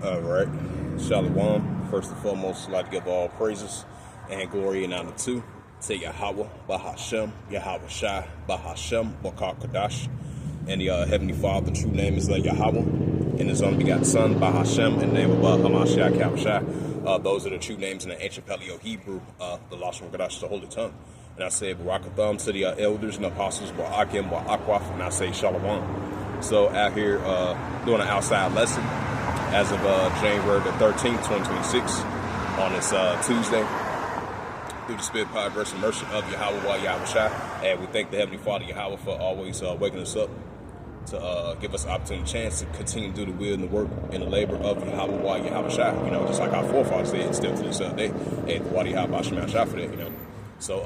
All right. Shalom. First and foremost, I'd like to give all praises and glory and honor to Yahweh, Bahashem, Yahweh Shai, Bahashem, Bakar Kadash. And the Heavenly Father, the true name is Yahweh. And his unbegotten Son, Bahashem, in the name of Hamashiach, Yahushai. Those are the true names in the ancient Paleo Hebrew, the Lashon Kadash, the Holy Tongue. And I say Barakatham to the elders and apostles, Ba'akim, Ba'akwaf, and I say Shalom. So out here doing an outside lesson as of January the 13th, 2026, on this Tuesday, through the Spirit, power, grace, and mercy of Yahweh, Yahweh Shai. And we thank the Heavenly Father, Yahweh, for always waking us up to give us an opportunity, chance to continue to do the will and the work and the labor of Yahweh, Yahweh Shai. You know, just like our forefathers did, still to this day. And Wadi Yahweh Shai for that, you know. So,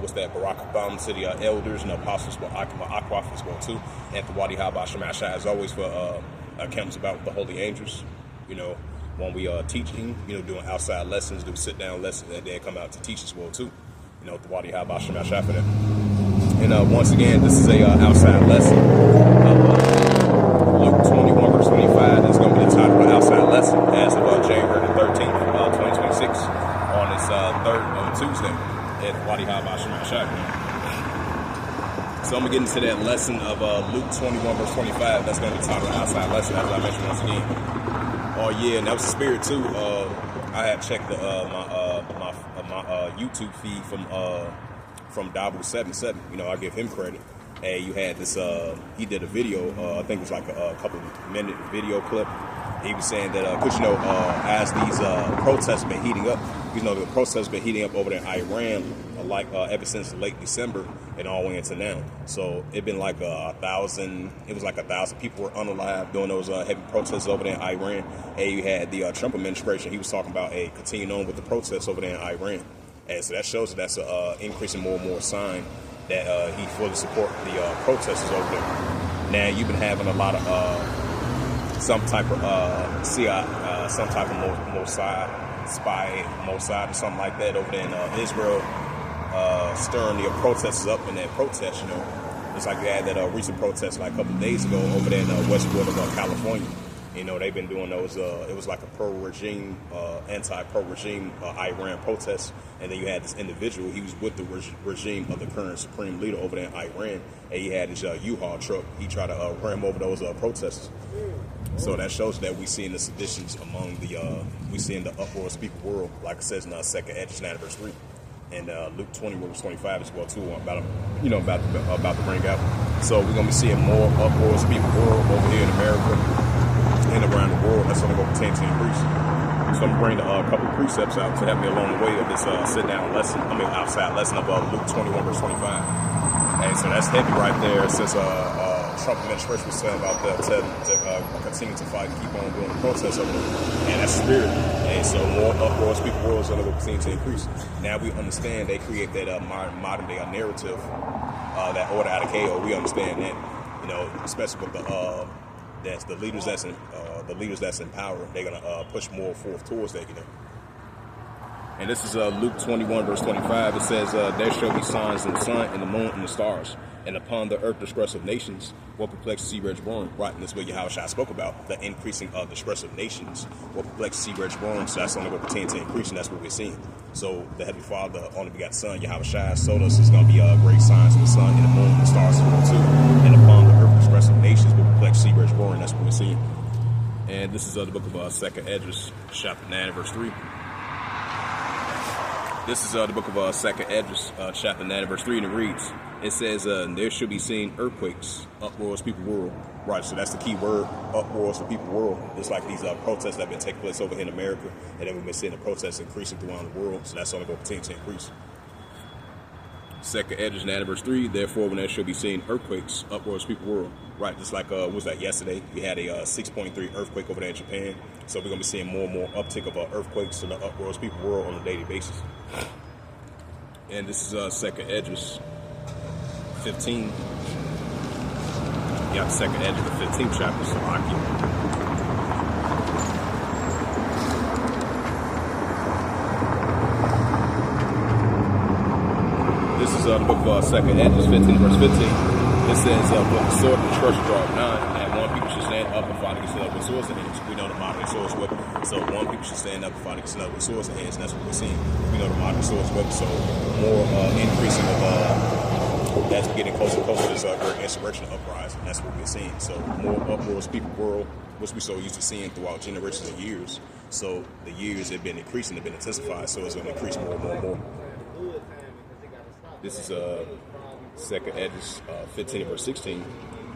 what's that? Barakatham to the elders and apostles, Akwaf as well too, and the Wadi Haba Shemashai as always for accounts about the holy angels. You know, when we teaching, you know, doing outside lessons, do sit down lessons, and then come out to teach as well too. You know, the Wadi Haba Shemashai for that. And once again, this is a outside lesson. Luke 21 verse 25 is going to be the title of the outside lesson as of January the 13th, 2026, on this third Tuesday. So I'm going to get into that lesson of Luke 21 verse 25. That's going to be titled outside lesson, as I mentioned once again. Oh yeah, and that was the spirit too. I had checked my YouTube feed from Dabu77. You know, I give him credit. And you had this, he did a video, I think it was like a couple minute video clip. He was saying that, because, you know, as these protests been heating up, you know, the protests been heating up over there in Iran, ever since late December and all the way into now. So it been like 1,000, it was like 1,000 people were unalive during those heavy protests over there in Iran. And you had the Trump administration, he was talking about continuing on with the protests over there in Iran. And so that shows that that's increasing more and more sign that he fully support the protesters over there. Now you've been having a lot of some type of Mossad spy, Mossad or something like that over there in Israel, stirring the protesters up in that protest. You know, it's like you had that recent protest like a couple of days ago over there in Westwood of California. You know, they've been doing those, it was like a pro-regime, anti-pro-regime Iran protest. And then you had this individual, he was with the regime of the current supreme leader over there in Iran. And he had his U-Haul truck. He tried to ram over those protesters. So that shows that we seeing the seditions among the, we seeing the uproars people world, like it says in our second Edge verse 3. And Luke 20 verse 25 as well too, about to bring out. So we're gonna be seeing more uproars people world over here in America and around the world. That's only going to continue to increase. So I'm bringing a couple of precepts out to help me along the way of this sit-down lesson. Outside lesson of Luke 21 verse 25. And so that's heavy right there, since Trump administration was saying about to continue to fight and keep on doing the protests over there. And that's spirit. And so more uproars, people world is going to continue to increase. Now we understand they create that modern day narrative, that order out of chaos. We understand that, you know, especially with the leaders that's in power. They're gonna push more forth towards that, you know. And this is Luke 21 verse 25. It says, "There shall be signs in the sun, in the moon, and the stars, and upon the earth distress of nations, what perplexes sea-raged born." Right, and this is what Yahushua spoke about, the increasing of distress of nations, what perplexes sea-raged born. So that's only going to continue to increase, and that's what we're seeing. So the Heavenly Father, the only begotten Son, Yahushua, told us it's going to be great signs in the sun, in the moon, and the stars as well too, and upon the earth distress of nations, what perplexes sea-raged born. That's what we're seeing. And this is the book of 2nd Esdras, chapter 9, verse 3. This is the book of 2nd Esdras, chapter 9, verse 3, and it reads, it says, there should be seen earthquakes, uproars, people world. Right, so that's the key word, uproars for people world. Just like these protests that have been taking place over here in America, and then we've been seeing the protests increasing throughout the world, so that's only going to continue to increase. 2nd Esdras 9 verse 3, therefore when there shall be seen earthquakes, uproars, people world. Right, just like, what was that, yesterday? We had a 6.3 earthquake over there in Japan. So we're going to be seeing more and more uptick of earthquakes and the uproars, people world on a daily basis. And this is 2nd Esdras 15. Yeah, 2nd Esdras, the 15th chapter, Salakia. This is the book of 2nd Esdras 15 verse 15. It says, when the sword of the church draw nigh, and one people should stand up and fight against another with swords in hands. We know the modern swords weapon. So one people should stand up and fight against another with swords in hands, and that's what we're seeing. We know the modern swords weapon. So more increasing of as we getting closer and closer to this great insurrection uprising. That's what we're seeing. So more uproars, people world, which we're so used to seeing throughout generations and years. So the years have been increasing, have been intensified. So it's going to increase more and more and more. This is 2nd Esdras 15 verse 16.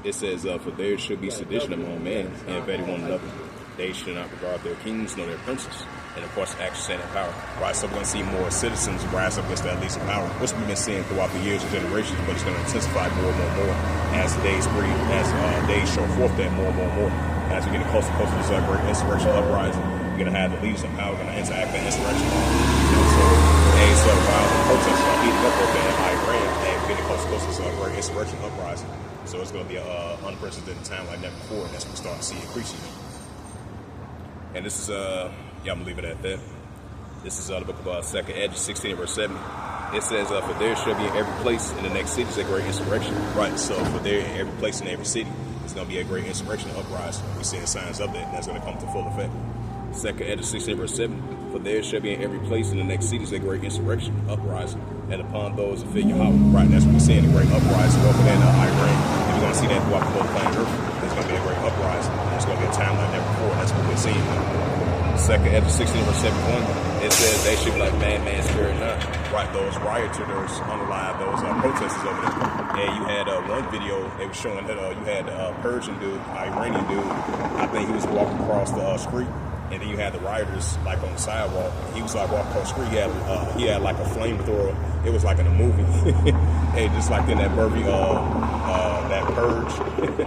It says, for there should be sedition among men, and vetting one another. They should not regard their kings nor their princes, and of course action stand in power. Right, so we're going to see more citizens rise up against that least in power, which we've been seeing throughout the years and generations, but it's going to intensify more and more and more as days show forth that more and more and more. As we get closer and closer to this great insurrection uprising, we're going to have the leaders in power going to interact that insurrection. So while the protests are heating up over in Iran, and we're getting closer and closer to this great insurrection uprising, so it's going to be an unprecedented time like never before, and that's what we're starting to see increasing. And this is, I'm going to leave it at that. This is the book of 2nd Esdras 16 verse 7. It says, for there shall be in every place in the next cities a great insurrection. Right, so for there in every place in every city, it's going to be a great insurrection uprising. We're seeing signs of that, and that's going to come to full effect. 2nd Esdras 16 verse 7. For there shall be in every place in the next cities a great insurrection uprising, and upon those that fear Yahweh. Right, that's what we're seeing, a great uprising over there in Iran. And we're going to see that throughout the whole planet Earth. There's going to be a great uprising. There's going to be a time like never before. That's what we're seeing. 2nd Esdras 16 verse 71. It says they should be like man, spirit not. Right, those rioters, those unalive, those protesters over there. And you had one video, they were showing that you had a Persian dude, Iranian dude. I think he was walking across the street. And then you had the rioters like on the sidewalk. He was like walking across the street. He had like a flamethrower. It was like in a movie. Hey, just like in that movie, that Purge.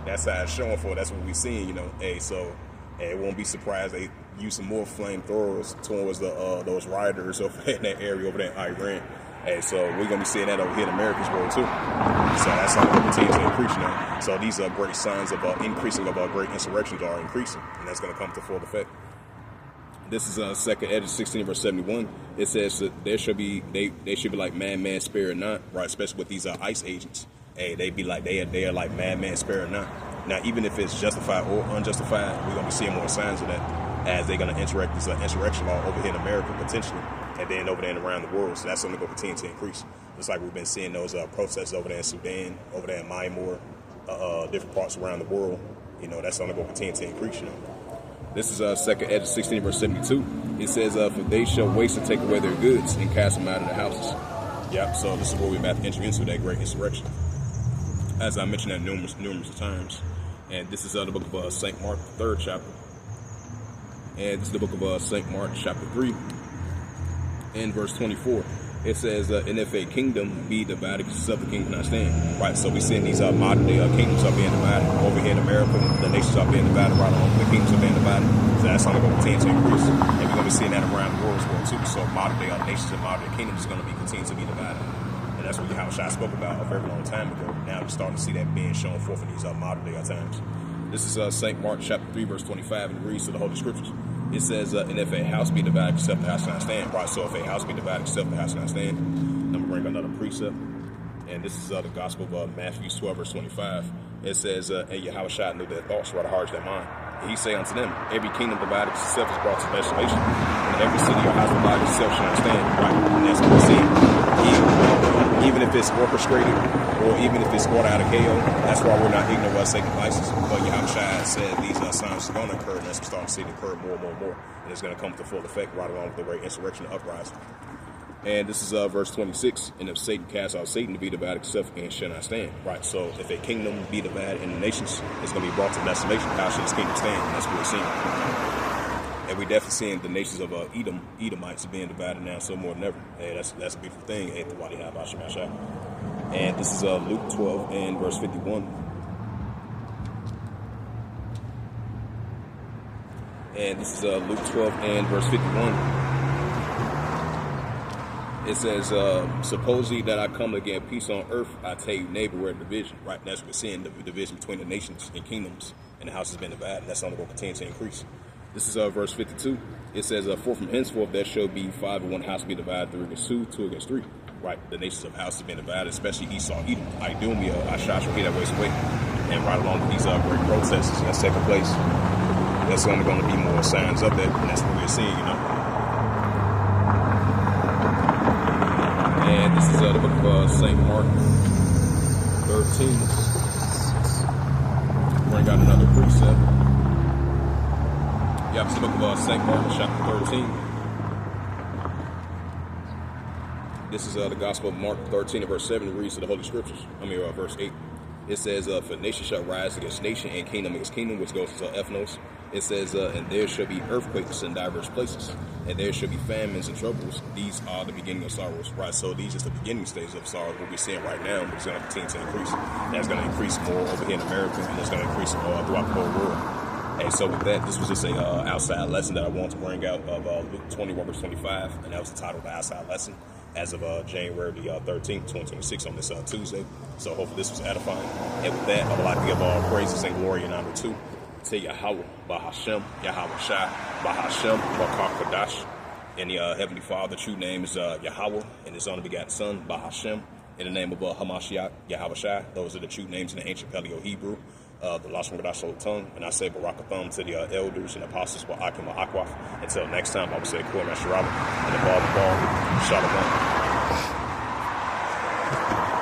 That's how it's showing for. That's what we seen, you know. Hey, so it won't be surprised they use some more flamethrowers towards those rioters over in that area over there in Iran. Hey, so we're gonna be seeing that over here in America's world too. So that's something that continues to increase now. So these are great signs of increasing of great insurrections are increasing, and that's gonna come to full effect. This is 2nd Esdras 16 verse 71. It says that they should be like man, spirit not. Right, especially with these ICE agents. Hey, they be like they are like man, spirit not. Now, even if it's justified or unjustified, we're gonna be seeing more signs of that as they're gonna interact this insurrection law over here in America potentially. And then over there and around the world. So that's something going to continue to increase. Just like we've been seeing those protests over there in Sudan, over there in Myanmar, different parts around the world. You know, that's something going to continue to increase, you know. This is 2nd Esdras 16 verse 72. It says, for they shall waste and take away their goods and cast them out of their houses. Yep, so this is where we're about to enter into that great insurrection. As I mentioned that numerous times. And this is the book of St. Mark, 3rd chapter. And this is the book of St. Mark, chapter 3. In verse 24, it says, and if a kingdom be divided, itself the kingdom cannot stand. Right, so we're seeing these modern day kingdoms are being divided. Over here in America, the nations are being divided. Right along, the kingdoms are being divided. So that's only going to continue to increase. And we're going to be seeing that around the world as well too. So modern day nations and modern day kingdoms is going to be continue to be divided. And that's what Yahushua spoke about a very long time ago. Now we're starting to see that being shown forth in these modern day times. This is St. Mark chapter 3 verse 25, and it reads to the Holy Scriptures. It says, and if a house be divided, except the house cannot stand. Right, so if a house be divided, except the house cannot stand. I'm going to bring another precept. And this is the Gospel of Matthew 12, verse 25. It says, and Yahushua knew their thoughts, right, hearts, their mind. And he say unto them, every kingdom divided itself is brought to desolation. And every city or house divided itself shall not stand. Right, and that's what we're seeing. Even if it's orchestrated, or even if it's ordered out of chaos, that's why we're not ignorant of Satan's devices. But Yahushua said these signs are going to occur, and that's what we're starting to see it occur more and more and more. And it's going to come to full effect right along with the great insurrection and uprising. And this is verse 26. And if Satan casts out Satan to be divided itself and shall not stand. Right, so if a kingdom be divided in the nations, it's going to be brought to desolation. How should this kingdom stand? And that's what we're seeing. And we're definitely seeing the nations of Edomites being divided now so more than ever. And that's a beautiful thing. And this is Luke 12 and verse 51. And this is Luke 12 and verse 51. It says, suppose ye that I come again peace on earth, I tell you neighbor, we're division. Right, that's what we're seeing, the division between the nations and kingdoms, and the house has been divided. And that's only going to continue to increase. This is verse 52. It says, for from henceforth there shall be 5 in one house be divided, 3 against 2, 2 against 3. right? The nations of house have been divided, especially Esau, Edom, Idumea, Ashashua, that ways away. And right along with these great protesters in second place, there's only going to be more signs of that, and that's what we're seeing, And this is the book of St. Mark 13. Bring out another precept. Yeah, it's the book of St. Mark, chapter 13. This is the Gospel of Mark 13 and verse 7. It reads to the Holy Scriptures. Verse 8. It says, for nation shall rise against nation, and kingdom against kingdom, which goes to ethnos. It says, and there shall be earthquakes in diverse places, and there shall be famines and troubles. These are the beginning of sorrows, right? So these are the beginning stages of sorrow, what we're seeing right now, but it's going to continue to increase. And it's going to increase more over here in America, and it's going to increase throughout the whole world. And so with that, this was just a outside lesson that I wanted to bring out of Luke 21, verse 25, and that was the title of the outside lesson as of January the 13th, 2026 on this Tuesday. So hopefully this was edifying. And with that, I would like to give all praises and glory and honor to Yahweh, Bahashem, Yahweh Shai, Bahashem, Bakar Kadash. And the Heavenly Father, true name is Yahweh, and His only begotten Son, Bahashem. In the name of Hamashiach, Yahweh Shai. Those are the true names in the ancient Paleo-Hebrew, the Lashon Kodash Old Tongue. And I say Barakatham to the elders and apostles, Ba'akim Ma'akwaf. Until next time, I will say Kor Masharabah, and the ball, Shalom.